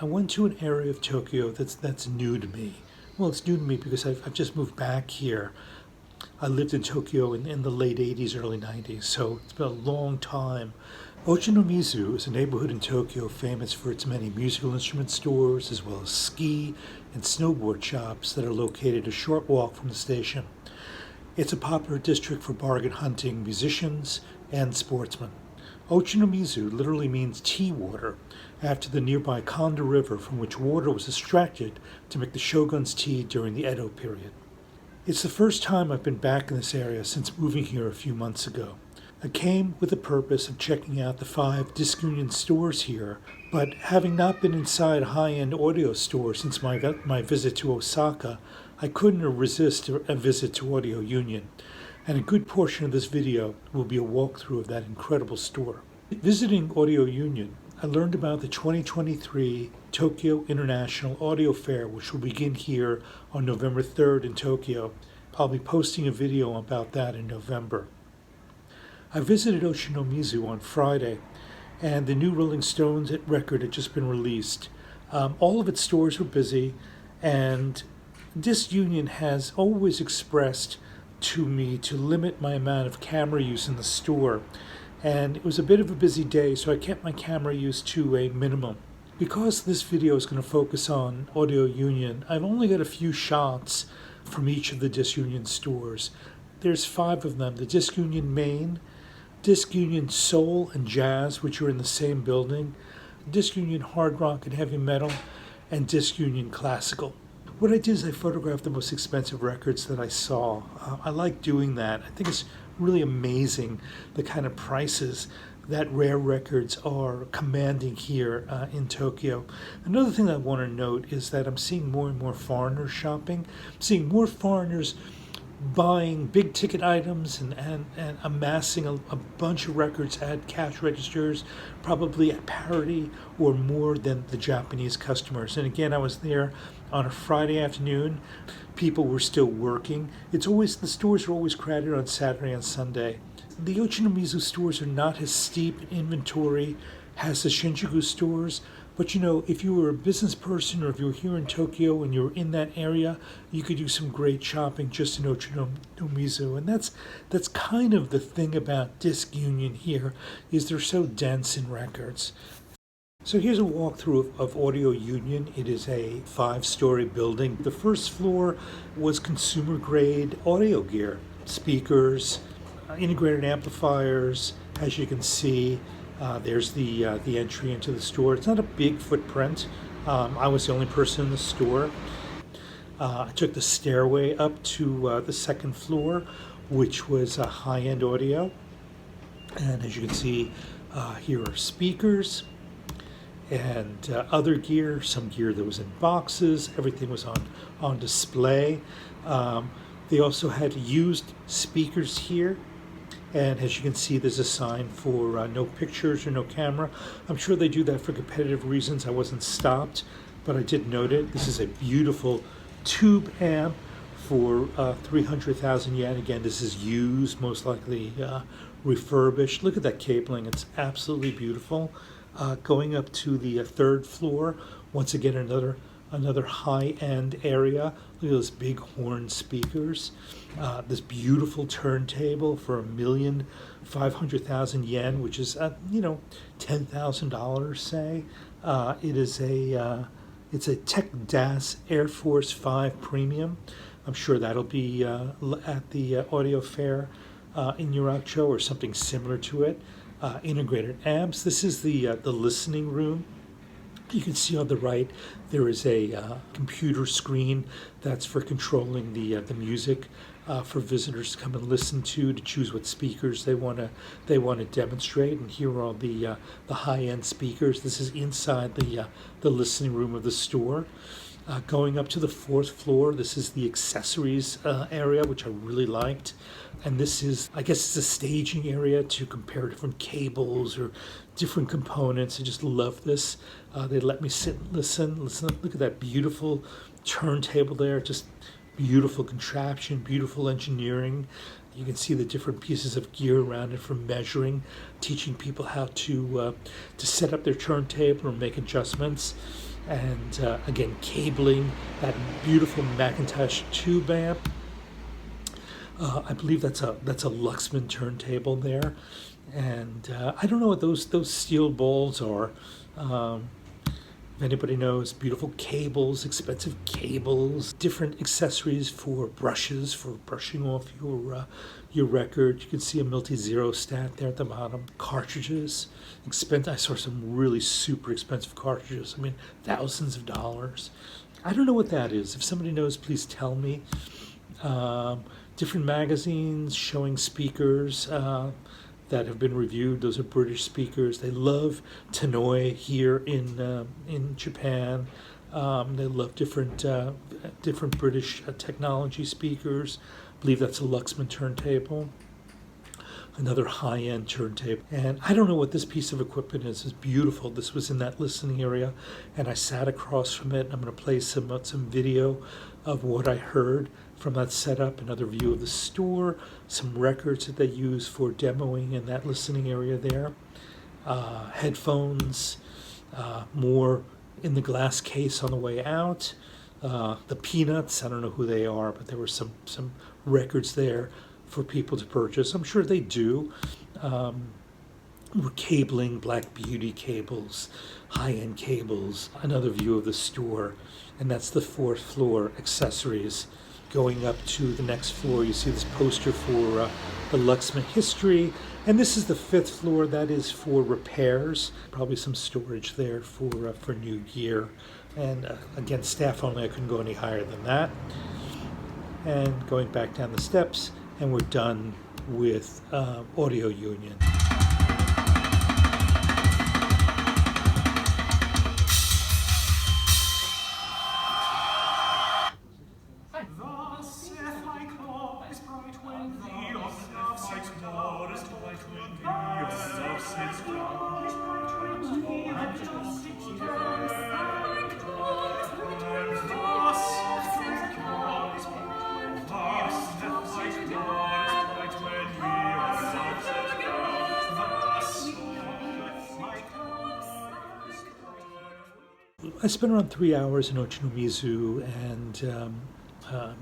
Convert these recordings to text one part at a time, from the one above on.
I went to an area of Tokyo that's new to me. Well, it's new to me because I've just moved back here. I lived in Tokyo in the late 80s, early 90s, so it's been a long time. Ochanomizu is a neighborhood in Tokyo famous for its many musical instrument stores, as well as ski and snowboard shops that are located a short walk from the station. It's a popular district for bargain hunting musicians and sportsmen. Ochanomizu literally means tea water, after the nearby Kanda River from which water was extracted to make the shogun's tea during the Edo period. It's the first time I've been back in this area since moving here a few months ago. I came with the purpose of checking out the 5 disc union stores here, but having not been inside a high-end audio store since my visit to Osaka, I couldn't resist a visit to Audio Union, and a good portion of this video will be a walkthrough of that incredible store. Visiting Audio Union, I learned about the 2023 Tokyo International Audio Fair, which will begin here on November 3rd in Tokyo. I'll be posting a video about that in November. I visited Ochanomizu on Friday, and the new Rolling Stones record had just been released. All of its stores were busy, and Disc Union has always expressed to me to limit my amount of camera use in the store. And it was a bit of a busy day, so I kept my camera use to a minimum. Because this video is going to focus on Audio Union, I've only got a few shots from each of the Disc Union stores. There's 5 of them: the Disc Union Main, Disc Union Soul and Jazz, which are in the same building, Disc Union Hard Rock and Heavy Metal, and Disc Union Classical. What I did is I photographed the most expensive records that I saw. I like doing that. I think it's really amazing the kind of prices that rare records are commanding here in Tokyo. Another thing I want to note is that I'm seeing more and more foreigners shopping. I'm seeing more foreigners buying big ticket items and amassing a bunch of records at cash registers, probably at parity or more than the Japanese customers. And again, I was there on a Friday afternoon. People were still working. The stores are always crowded on Saturday and Sunday. The Ochanomizu stores are not as steep in inventory as the Shinjuku stores, but if you were a business person or if you were here in Tokyo and you were in that area, you could do some great shopping just in Ochanomizu. And that's kind of the thing about Disc Union here, is they're so dense in records. So here's a walkthrough of Audio Union. It is a 5-story building. The first floor was consumer-grade audio gear, speakers, integrated amplifiers. As you can see, there's the entry into the store. It's not a big footprint. I was the only person in the store. I took the stairway up to the second floor, which was high-end audio. And as you can see, here are speakers and other gear, some gear that was in boxes. Everything was on display. They also had used speakers here. And as you can see, there's a sign for no pictures or no camera. I'm sure they do that for competitive reasons. I wasn't stopped, but I did note it. This is a beautiful tube amp for 300,000 yen. Again, this is used, most likely refurbished. Look at that cabling. It's absolutely beautiful. Going up to the 3rd floor, once again, another high-end area. Look at those big horn speakers. This beautiful turntable for 1,500,000 yen, which is $10,000, say. It's a Tech Das Air Force 5 Premium. I'm sure that'll be at the audio fair in Yuracho or something similar to it. Integrated amps. This is the listening room. You can see on the right there is a computer screen that's for controlling the music for visitors to come and listen to choose what speakers they want to demonstrate. And here are all the high-end speakers. This is inside the listening room of the store. Going up to the 4th floor, this is the accessories area, which I really liked. And this is, I guess it's a staging area to compare different cables or different components. I just love this. They let me sit and listen. Look at that beautiful turntable there. Just beautiful contraption, beautiful engineering. You can see the different pieces of gear around it for measuring, teaching people how to set up their turntable or make adjustments. And again, cabling, that beautiful Macintosh tube amp. I believe that's a Luxman turntable there, and I don't know what those steel balls are. If anybody knows, beautiful cables, expensive cables, different accessories for brushes for brushing off your record. You can see a multi-zero stat there at the bottom. Cartridges, I saw some really super expensive cartridges. I mean, thousands of dollars. I don't know what that is. If somebody knows, please tell me. Different magazines showing speakers that have been reviewed. Those are British speakers. They love Tannoy here in Japan. They love different British technology speakers. I believe that's a Luxman turntable. Another high-end turntable. And I don't know what this piece of equipment is. It's beautiful. This was in that listening area, and I sat across from it. I'm going to play some video of what I heard from that setup, another view of the store, some records that they use for demoing in that listening area there, headphones, more in the glass case on the way out, the Peanuts, I don't know who they are, but there were some records there for people to purchase. I'm sure they do. We're cabling, Black Beauty cables, high-end cables, another view of the store, and that's the 4th floor, accessories. Going up to the next floor, you see this poster for the Luxman history, and this is the 5th floor. That is for repairs, probably some storage there for new gear. And again, staff only, I couldn't go any higher than that. And going back down the steps, and we're done with Audio Union. I spent around 3 hours in Ochanomizu, and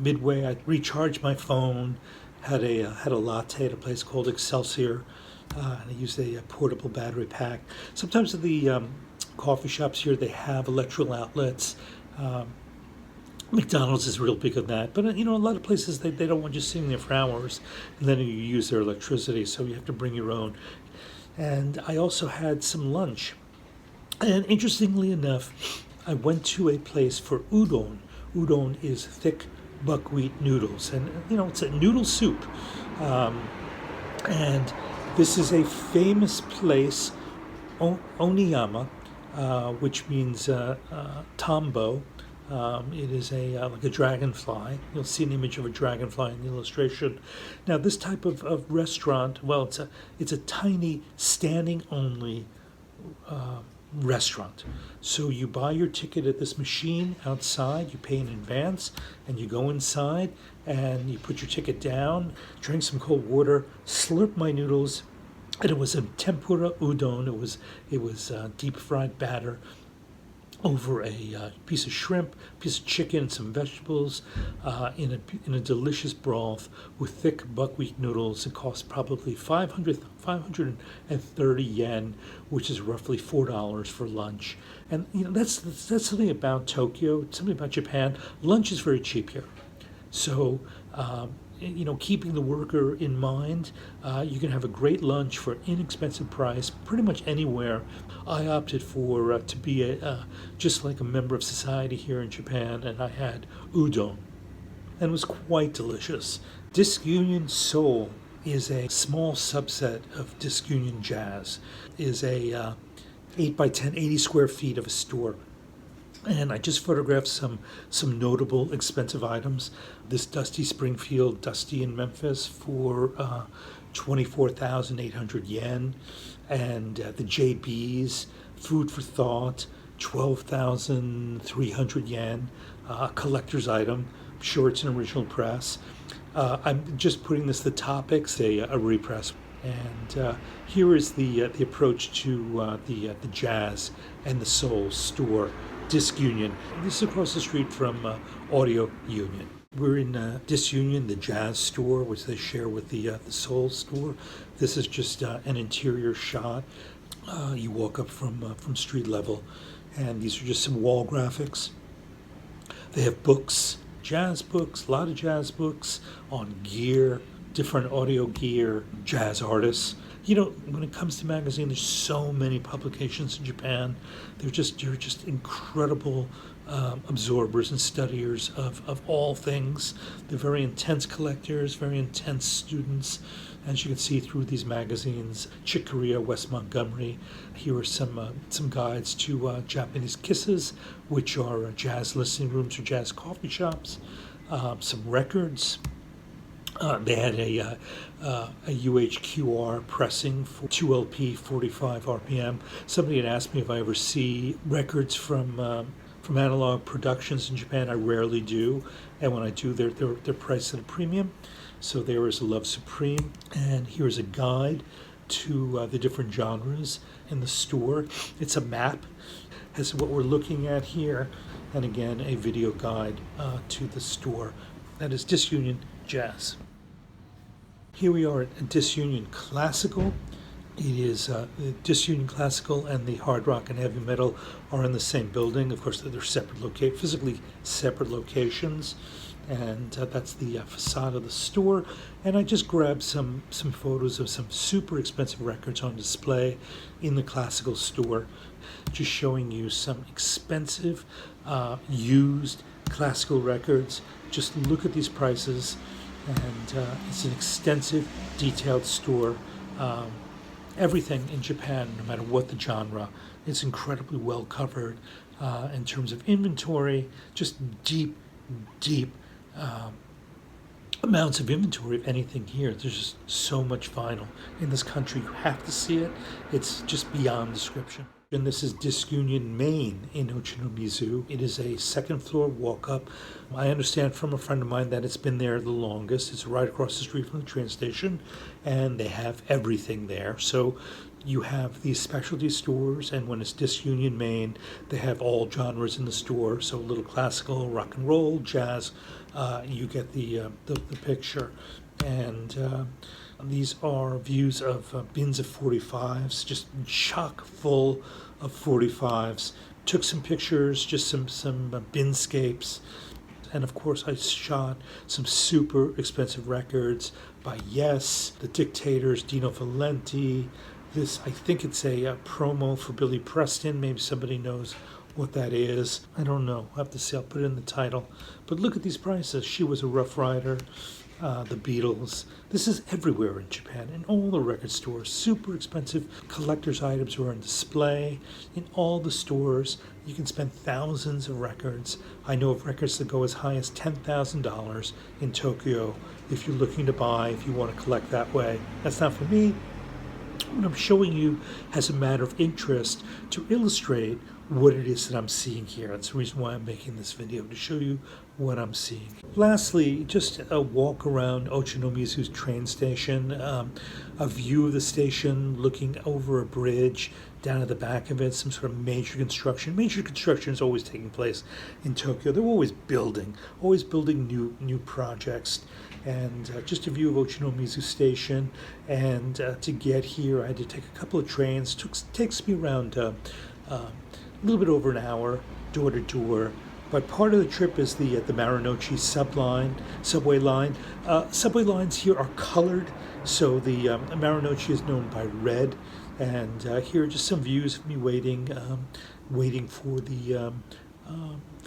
midway I recharged my phone, had a latte at a place called Excelsior, and I used a portable battery pack. Sometimes at the coffee shops here they have electrical outlets. McDonald's is real big on that, but a lot of places they don't want you sitting there for hours, and then you use their electricity, so you have to bring your own. And I also had some lunch. And interestingly enough, I went to a place for udon. Udon is thick buckwheat noodles, and it's a noodle soup. And this is a famous place, Oniyama, which means tombo. It is like a dragonfly. You'll see an image of a dragonfly in the illustration. Now, this type of restaurant, well, it's a tiny standing only restaurant. So you buy your ticket at this machine outside, you pay in advance, and you go inside and you put your ticket down, drink some cold water, slurp my noodles, and it was a tempura udon. It was deep fried batter over a piece of shrimp, piece of chicken, some vegetables, in a delicious broth with thick buckwheat noodles. It cost probably 530 yen, which is roughly $4 for lunch. And that's something about Tokyo, something about Japan. Lunch is very cheap here, so. Keeping the worker in mind, you can have a great lunch for an inexpensive price pretty much anywhere. I opted for to be just like a member of society here in Japan, and I had udon, and it was quite delicious. Disc Union Seoul is a small subset of Disc Union Jazz. It is a 8 by 10, 80 square feet of a store. And I just photographed some notable expensive items. This Dusty Springfield, Dusty in Memphis for 24,800 yen. And the JB's, Food for Thought, 12,300 yen. Collector's item. I'm sure it's an original press. I'm just putting this, the topics, a repress. And here is the approach to the jazz and the soul store. Disc Union. This is across the street from Audio Union. We're in Disc Union, the jazz store, which they share with the Soul store. This is just an interior shot. You walk up from street level, and these are just some wall graphics. They have books, jazz books, a lot of jazz books on gear, different audio gear, jazz artists. You know, when it comes to magazine, there's so many publications in Japan. They're just incredible absorbers and studiers of all things. They're very intense collectors, very intense students. As you can see through these magazines, Chick Corea, West Montgomery. Here are some guides to Japanese kisses, which are jazz listening rooms or jazz coffee shops. Some records. They had a UHQR pressing for 2LP 45 RPM. Somebody had asked me if I ever see records from analog productions in Japan. I rarely do, and when I do, they're priced at a premium. So there is Love Supreme, and here's a guide to the different genres in the store. It's a map as what we're looking at here, and again, a video guide to the store. That is Disc Union Jazz. Here we are at Disc Union Classical. It is Disc Union Classical and the Hard Rock and Heavy Metal are in the same building. Of course, they're physically separate locations, and that's the facade of the store. And I just grabbed some photos of some super expensive records on display in the classical store, just showing you some expensive used classical records. Just look at these prices, and it's an extensive, detailed store. Everything in Japan, no matter what the genre, it's incredibly well covered in terms of inventory, just deep amounts of inventory of anything here. There's just so much vinyl in this country. You have to see it. It's just beyond description. And this is Disc Union Main in Ochanomizu. It is a second floor walk up. I understand from a friend of mine that it's been there the longest. It's right across the street from the train station, and they have everything there. So you have these specialty stores, and when it's Disc Union Main, they have all genres in the store. So a little classical, rock and roll, jazz. You get the picture. And these are views of bins of 45s, just chock full of 45s. Took some pictures, just some binscapes. And of course, I shot some super expensive records by Yes, The Dictators, Dino Valenti. This, I think it's a promo for Billy Preston. Maybe somebody knows what that is. I don't know. I'll have to see. I'll put it in the title. But look at these prices. She Was a Rough Rider. The Beatles. This is everywhere in Japan, in all the record stores. Super expensive collector's items are on display in all the stores. You can spend thousands of records. I know of records that go as high as $10,000 in Tokyo if you're looking to buy, if you want to collect that way. That's not for me. What I'm showing you as a matter of interest to illustrate what it is that I'm seeing here. That's the reason why I'm making this video, to show you what I'm seeing. Lastly, just a walk around Ochanomizu's train station, a view of the station looking over a bridge, down at the back of it, some sort of major construction. Major construction is always taking place in Tokyo. They're always building new projects. And just a view of Ochanomizu Station. And to get here, I had to take a couple of trains. Takes me around a little bit over an hour, door to door. But part of the trip is the Marunouchi subway line. Subway lines here are colored, so the Marunouchi is known by red. And here are just some views of me waiting for the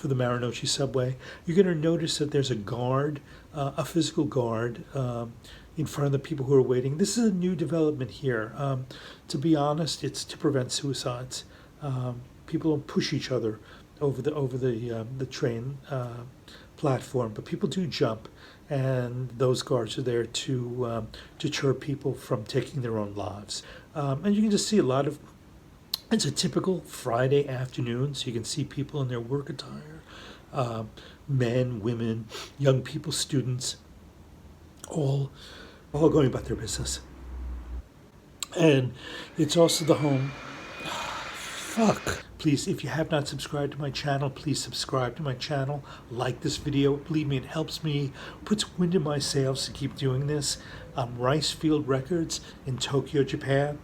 Marunouchi subway. You're going to notice that there's a guard, a physical guard, in front of the people who are waiting. This is a new development here. To be honest, it's to prevent suicides. People don't push each other over the train platform, but people do jump, and those guards are there to deter people from taking their own lives. And you can just see a lot of. It's a typical Friday afternoon, so you can see people in their work attire, men, women, young people, students, all going about their business. And it's also the home Fuck. Please, if you have not subscribed to my channel, please subscribe to my channel. Like this video. Believe me, it helps me, puts wind in my sails to keep doing this. Rice Field Records in Tokyo, Japan.